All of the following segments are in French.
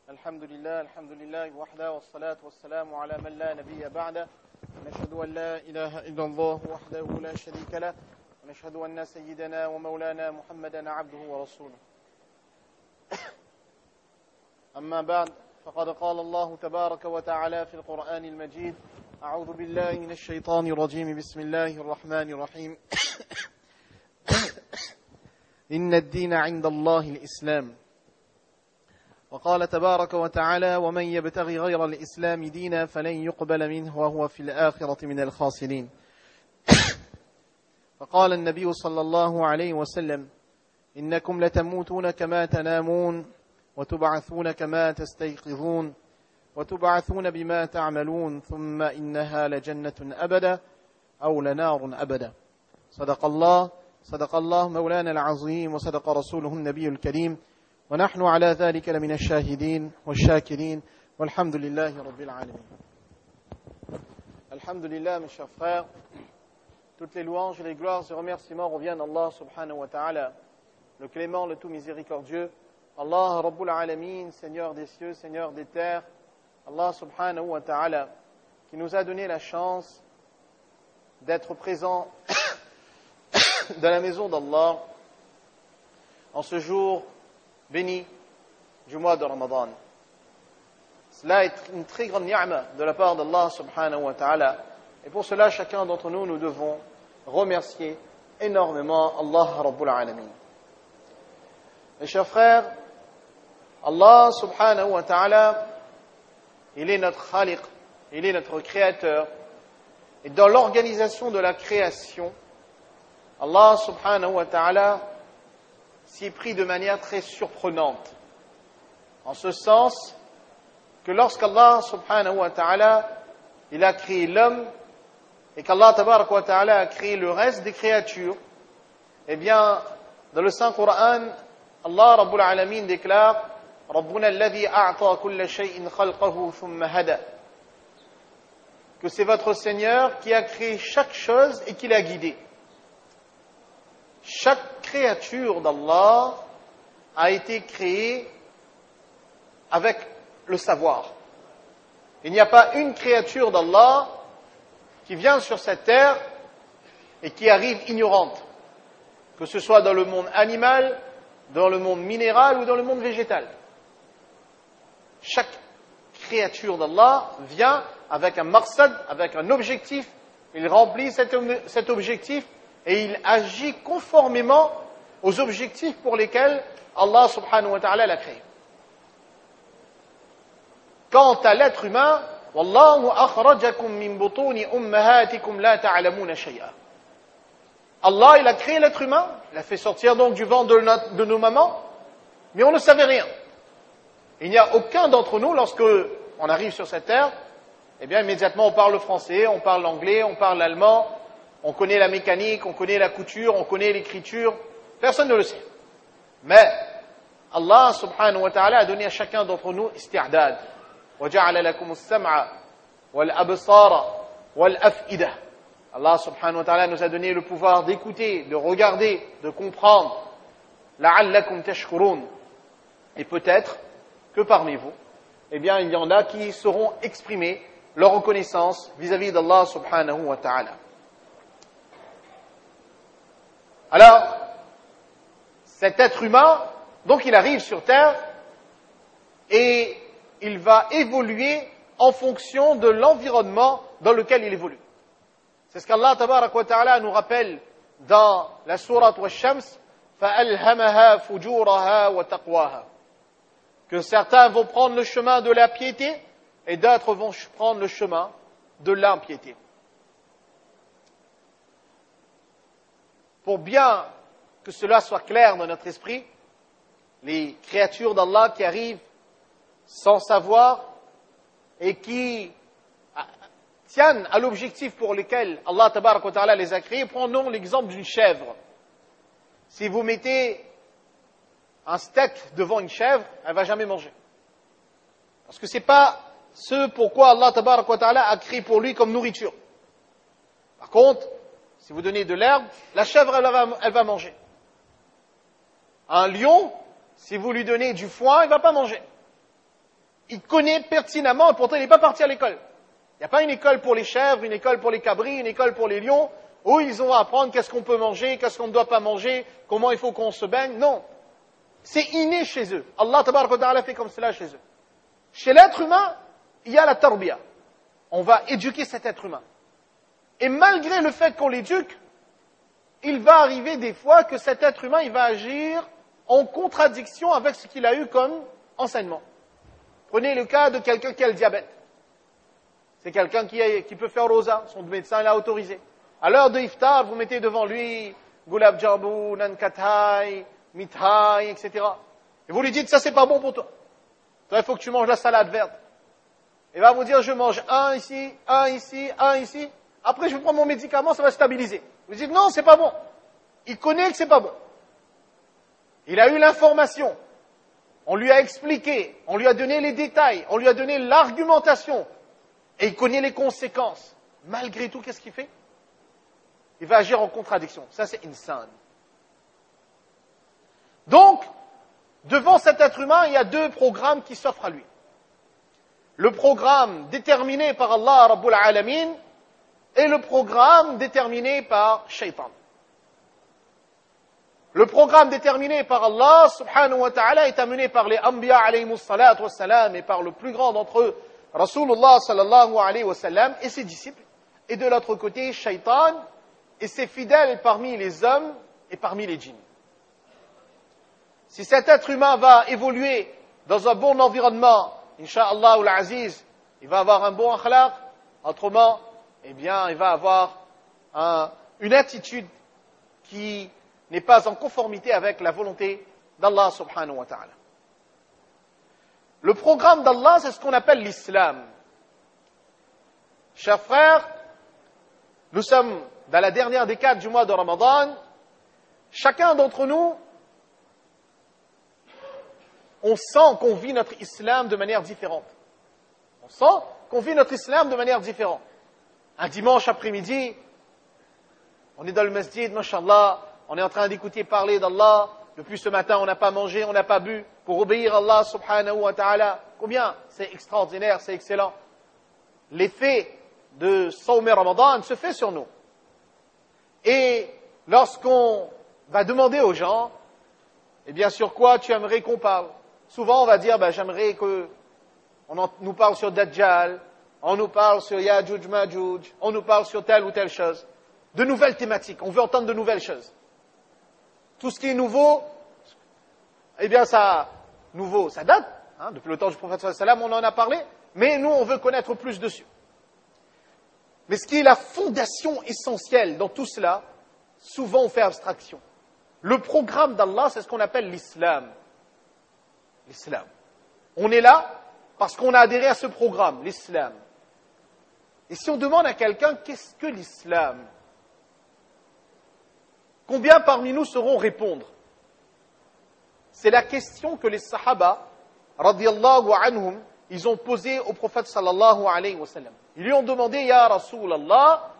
الحمد لله وحده والصلاة والسلام على من لا نبي بعده ونشهد أن لا إله إلا الله وحده لا شريك له ونشهد أن سيدنا ومولانا محمدا عبده ورسوله أما بعد فقد قال الله تبارك وتعالى في القرآن المجيد أعوذ بالله من الشيطان الرجيم بسم الله الرحمن الرحيم إن الدين عند الله الإسلام وقال تبارك وتعالى ومن يبتغي غير الإسلام دينا فلن يقبل منه وهو في الآخرة من الخاسرين فقال النبي صلى الله عليه وسلم إنكم لتموتون كما تنامون وتبعثون كما تستيقظون وتبعثون بما تعملون ثم إنها لجنة أبدا أو لنار أبدا صدق الله مولانا العظيم وصدق رسوله النبي الكريم ونحن على ذلك لمن الشاهدين والشاكرين والحمد لله رب العالمين. Alhamdulillah, mes chers frères, toutes les louanges, les gloires et remerciements reviennent à Allah subhanahu wa ta'ala, le clément, le tout miséricordieux, Allah Rabbul Alamin, Seigneur des cieux, Seigneur des terres, Allah subhanahu wa ta'ala, qui nous a donné la chance d'être présents dans la maison d'Allah en ce jour béni du mois de Ramadan. Cela est une très grande ni'ma de la part d'Allah subhanahu wa ta'ala. Et pour cela, chacun d'entre nous, nous devons remercier énormément Allah Rabbul Alamin. Mes chers frères, Allah subhanahu wa ta'ala, il est notre khaliq, il est notre créateur. Et dans l'organisation de la création, Allah subhanahu wa ta'ala s'y est pris de manière très surprenante. En ce sens que lorsqu'Allah subhanahu wa ta'ala il a créé l'homme et qu'Allah tabarak wa ta'ala a créé le reste des créatures, eh bien, dans le Saint-Coran, Allah Rabbul Alamin déclare Rabbuna alladhi a'ta kulla shay'in khalqahu thumma hada, que c'est votre Seigneur qui a créé chaque chose et qui l'a guidé. Chaque créature d'Allah a été créée avec le savoir. Il n'y a pas une créature d'Allah qui vient sur cette terre et qui arrive ignorante, que ce soit dans le monde animal, dans le monde minéral ou dans le monde végétal. Chaque créature d'Allah vient avec un maqsad, avec un objectif, il remplit cet objectif et il agit conformément aux objectifs pour lesquels Allah subhanahu wa ta'ala l'a créé. Quant à l'être humain, Wallahu akhrajakum min butuni ummahatikum la ta'lamuna shay'a. Allah, il a créé l'être humain, il l'a fait sortir donc du ventre de nos mamans, mais on ne savait rien. Il n'y a aucun d'entre nous, lorsque on arrive sur cette terre, eh bien immédiatement on parle le français, on parle l'anglais, on parle l'allemand, on connaît la mécanique, on connaît la couture, on connaît l'écriture. Personne ne le sait. Mais Allah subhanahu wa ta'ala a donné à chacun d'entre nous isti'dad. وَجَعَلَ لَكُمُ السَّمْعَ وَالْأَبْصَارَ وَالْأَفْئِدَةَ. Allah subhanahu wa ta'ala nous a donné le pouvoir d'écouter, de regarder, de comprendre. لَعَلَّكُمْ تَشْكُرُونَ. Et peut-être que parmi vous, eh bien, il y en a qui sauront exprimer leur reconnaissance vis-à-vis d'Allah subhanahu wa ta'ala. Alors, cet être humain, donc il arrive sur terre et il va évoluer en fonction de l'environnement dans lequel il évolue. C'est ce qu'Allah tabarak wa ta'ala nous rappelle dans la sourate Wash-Shams, فَأَلْهَمَهَا فُجُورَهَا وَتَقْوَاهَا, que certains vont prendre le chemin de la piété et d'autres vont prendre le chemin de l'impiété. Pour bien que cela soit clair dans notre esprit, les créatures d'Allah qui arrivent sans savoir et qui tiennent à l'objectif pour lequel Allah tabarak wa ta'ala les a créés, prenons l'exemple d'une chèvre. Si vous mettez un steak devant une chèvre, elle ne va jamais manger. Parce que ce n'est pas ce pourquoi Allah tabarak wa ta'ala a créé pour lui comme nourriture. Par contre, si vous donnez de l'herbe, la chèvre, elle va manger. Un lion, si vous lui donnez du foin, il ne va pas manger. Il connaît pertinemment, et pourtant il n'est pas parti à l'école. Il n'y a pas une école pour les chèvres, une école pour les cabris, une école pour les lions, où ils ont à apprendre qu'est-ce qu'on peut manger, qu'est-ce qu'on ne doit pas manger, comment il faut qu'on se baigne. Non. C'est inné chez eux. Allah tabaraka wa ta'ala fait comme cela chez eux. Chez l'être humain, il y a la tarbiya. On va éduquer cet être humain. Et malgré le fait qu'on l'éduque, il va arriver des fois que cet être humain, il va agir en contradiction avec ce qu'il a eu comme enseignement. Prenez le cas de quelqu'un qui a le diabète. C'est quelqu'un qui peut faire rosa, son médecin l'a autorisé. À l'heure de iftar, vous mettez devant lui gulab jambu, nankatai, mithai, etc. Et vous lui dites, ça c'est pas bon pour toi. Toi, il faut que tu manges la salade verte. Il va vous dire, je mange un ici, un ici, un ici. Après, je vais prendre mon médicament, ça va stabiliser. Vous dites, non, c'est pas bon. Il connaît que c'est pas bon. Il a eu l'information. On lui a expliqué, on lui a donné les détails, on lui a donné l'argumentation. Et il connaît les conséquences. Malgré tout, qu'est-ce qu'il fait? Il va agir en contradiction. Ça, c'est insane. Donc, devant cet être humain, il y a deux programmes qui s'offrent à lui. Le programme déterminé par Allah Rabbul Alamin et le programme déterminé par Shaitan. Le programme déterminé par Allah subhanahu wa ta'ala est amené par les Anbiya alayhimus salatu wassalam et par le plus grand d'entre eux, Rasulullah sallallahu alayhi wa sallam et ses disciples. Et de l'autre côté, Shaitan et ses fidèles parmi les hommes et parmi les djinns. Si cet être humain va évoluer dans un bon environnement, Inch'Allah al-Aziz, il va avoir un bon akhlaq, autrement, eh bien, il va avoir une attitude qui n'est pas en conformité avec la volonté d'Allah subhanahu wa ta'ala. Le programme d'Allah, c'est ce qu'on appelle l'islam. Chers frères, nous sommes dans la dernière décade du mois de Ramadan. Chacun d'entre nous, on sent qu'on vit notre islam de manière différente. On sent qu'on vit notre islam de manière différente. Un dimanche après-midi, on est dans le masjid, mashallah, on est en train d'écouter parler d'Allah. Depuis ce matin, on n'a pas mangé, on n'a pas bu pour obéir à Allah subhanahu wa ta'ala. Combien? C'est extraordinaire, c'est excellent. L'effet de Sawm Ramadan se fait sur nous. Et lorsqu'on va demander aux gens, eh bien sur quoi tu aimerais qu'on parle? Souvent on va dire, j'aimerais qu'on nous parle sur Dajjal, on nous parle sur Yajuj Majuj, on nous parle sur telle ou telle chose. De nouvelles thématiques, on veut entendre de nouvelles choses. Tout ce qui est nouveau, eh bien ça date, depuis le temps du prophète sallallahu alayhi wa sallam, on en a parlé, mais nous on veut connaître plus dessus. Mais ce qui est la fondation essentielle dans tout cela, souvent on fait abstraction. Le programme d'Allah, c'est ce qu'on appelle l'islam. L'islam. On est là parce qu'on a adhéré à ce programme, l'islam. Et si on demande à quelqu'un, qu'est-ce que l'islam? Combien parmi nous sauront répondre? C'est la question que les sahaba, radiyallahu anhum, ils ont posée au prophète sallallahu alayhi wa sallam. Ils lui ont demandé, Ya Rasulallah,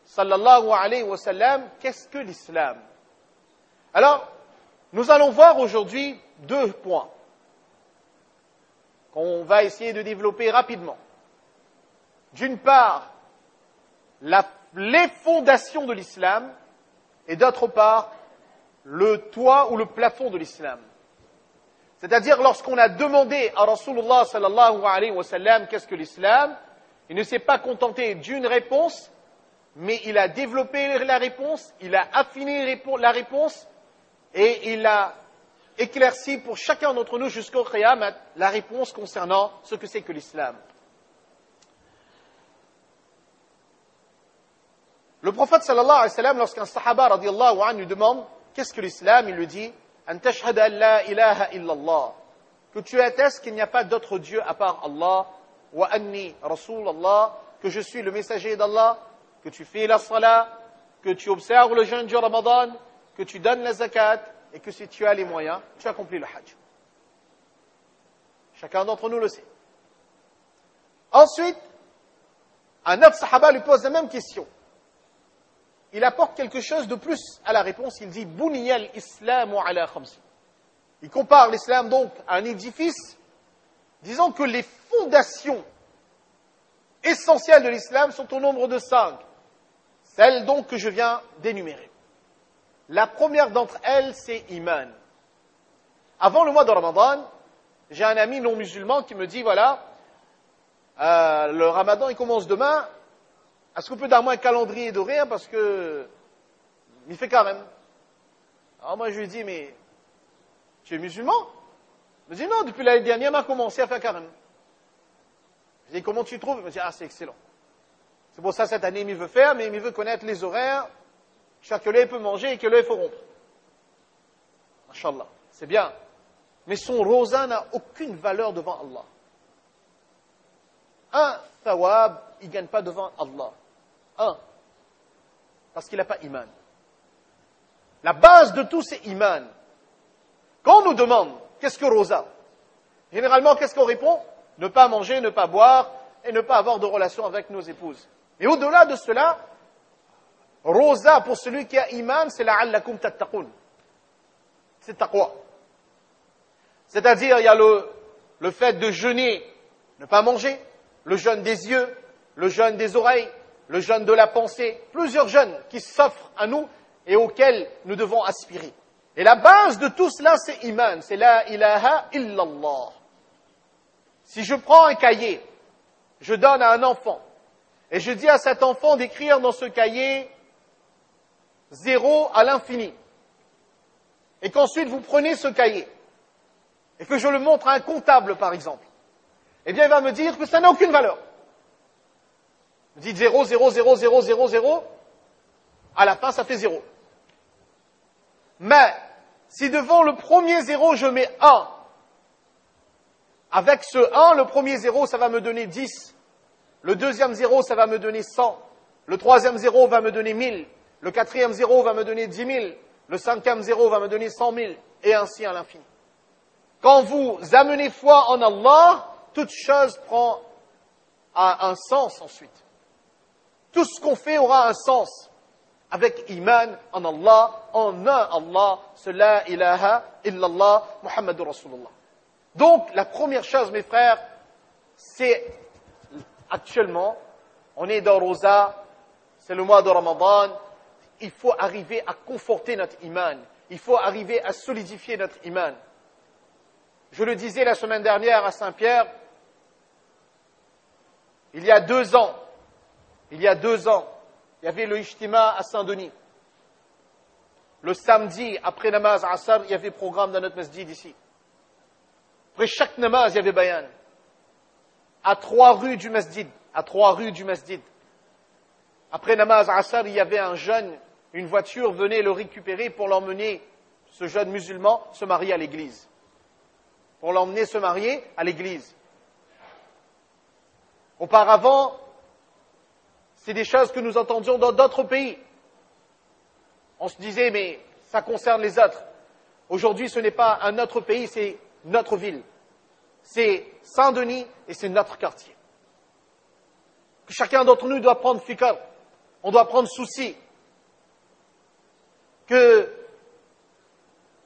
sallallahu alayhi wa sallam, qu'est-ce que l'islam? Alors, nous allons voir aujourd'hui deux points qu'on va essayer de développer rapidement. D'une part, les fondations de l'islam, et d'autre part, le toit ou le plafond de l'islam. C'est-à-dire, lorsqu'on a demandé à Rasulullah sallallahu alayhi wa sallam qu'est-ce que l'islam, il ne s'est pas contenté d'une réponse, mais il a développé la réponse, il a affiné la réponse, et il a éclairci pour chacun d'entre nous jusqu'au Qiyamah la réponse concernant ce que c'est que l'islam. Le prophète sallallahu alayhi wa sallam, lorsqu'un sahaba radiyallahu anhu lui demande qu'est-ce que l'islam, il lui dit an tashhada an la ilaha illallah, que tu attestes qu'il n'y a pas d'autre Dieu à part Allah, wa anni rasulallah, que je suis le messager d'Allah, que tu fais la salat, que tu observes le jeûne du Ramadan, que tu donnes la zakat, et que si tu as les moyens, tu accomplis le hajj. Chacun d'entre nous le sait. Ensuite, un autre sahaba lui pose la même question. Il apporte quelque chose de plus à la réponse. Il dit « Buniyal islamu ala khamsi ». Il compare l'islam donc à un édifice Disons que les fondations essentielles de l'islam sont au nombre de 5. Celles donc que je viens d'énumérer. La première d'entre elles, c'est Iman. Avant le mois de Ramadan, j'ai un ami non musulman qui me dit, voilà, le Ramadan il commence demain, est-ce qu'on peut donner un calendrier d'horaire parce que il fait carême. Alors moi je lui dis, mais tu es musulman? Il me dit, non, depuis l'année dernière, on a commencé à faire carême. Je dis, comment tu trouves? Il me dit, ah, c'est excellent. C'est pour ça cette année, il veut faire, mais il veut connaître les horaires, chaque heure il peut manger et quelle heure il faut rompre. Inch'Allah, c'est bien. Mais son rosa n'a aucune valeur devant Allah. Un thawab, il ne gagne pas devant Allah. Un, parce qu'il n'a pas iman. La base de tout, c'est iman. Quand on nous demande, qu'est-ce que rosa? Généralement, qu'est-ce qu'on répond? Ne pas manger, ne pas boire et ne pas avoir de relations avec nos épouses. Et au-delà de cela, rosa, pour celui qui a iman, c'est la'allakum tattaqun. C'est taqwa. C'est-à-dire, il y a le fait de jeûner, ne pas manger, le jeûne des yeux, le jeûne des oreilles, le jeûne de la pensée, plusieurs jeûnes qui s'offrent à nous et auxquels nous devons aspirer. Et la base de tout cela, c'est iman, c'est la ilaha illallah. Si je prends un cahier, je donne à un enfant, et je dis à cet enfant d'écrire dans ce cahier 0 à l'infini, et qu'ensuite vous prenez ce cahier, et que je le montre à un comptable, par exemple, eh bien, il va me dire que ça n'a aucune valeur. Vous dites 0, 0, 0, 0, 0, 0, à la fin, ça fait 0. Mais, si devant le premier 0, je mets 1, avec ce 1, le premier 0, ça va me donner 10. Le deuxième 0, ça va me donner 100. Le troisième 0 va me donner 1000. Le quatrième 0 va me donner 10 000. Le cinquième 0 va me donner 100 000. Et ainsi à l'infini. Quand vous amenez foi en Allah, toute chose prend un sens ensuite. Tout ce qu'on fait aura un sens. Avec iman en Allah, en un Allah, c'est la ilaha illallah, Muhammadur Rasulullah. Donc, la première chose, mes frères, c'est actuellement, on est dans Rosa, c'est le mois de Ramadan, il faut arriver à conforter notre iman, il faut arriver à solidifier notre iman. Je le disais la semaine dernière à Saint-Pierre, il y a 2 ans, il y avait le Ijtima à Saint-Denis. Le samedi, après namaz Asr, il y avait programme dans notre masjid ici. Après chaque namaz, il y avait bayan. À 3 rues du masjid. Après namaz Asr, il y avait un jeune, une voiture venait le récupérer pour l'emmener, ce jeune musulman, se marier à l'église. Pour l'emmener se marier à l'église. Auparavant, c'est des choses que nous entendions dans d'autres pays. On se disait, mais ça concerne les autres. Aujourd'hui, ce n'est pas un autre pays, c'est notre ville. C'est Saint-Denis et c'est notre quartier. Que chacun d'entre nous doit prendre fikr. On doit prendre souci. Que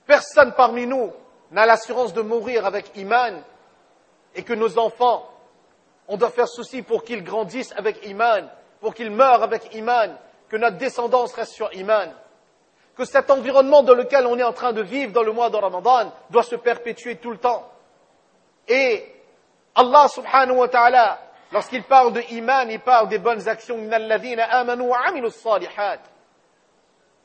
personne parmi nous n'a l'assurance de mourir avec iman et que nos enfants, on doit faire souci pour qu'ils grandissent avec iman, pour qu'ils meurent avec iman, que notre descendance reste sur iman. Que cet environnement dans lequel on est en train de vivre dans le mois de Ramadan doit se perpétuer tout le temps. Et Allah subhanahu wa ta'ala, lorsqu'il parle de iman, il parle des bonnes actions. Innal ladhina amanu wa amilus salihat.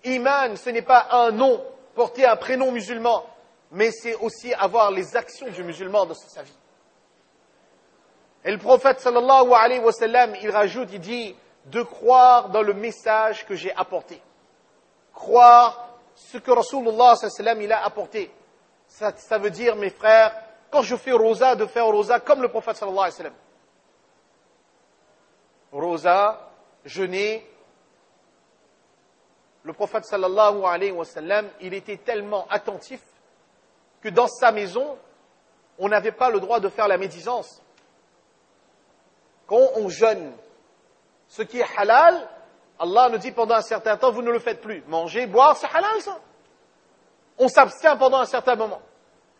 Iman, ce n'est pas un nom, porter un prénom musulman, mais c'est aussi avoir les actions du musulman dans sa vie. Et le prophète sallallahu alayhi wa sallam, il rajoute, il dit, de croire dans le message que j'ai apporté. Croire ce que Rasulullah sallallahu alayhi wa sallam, il a apporté. Ça veut dire, mes frères, quand je fais rosa, de faire rosa comme le prophète sallallahu alayhi wa sallam. Rosa, jeûner. Le prophète sallallahu alayhi wa sallam, il était tellement attentif que dans sa maison, on n'avait pas le droit de faire la médisance. Quand on jeûne, ce qui est halal, Allah nous dit pendant un certain temps, vous ne le faites plus. Manger, boire, c'est halal ça. On s'abstient pendant un certain moment.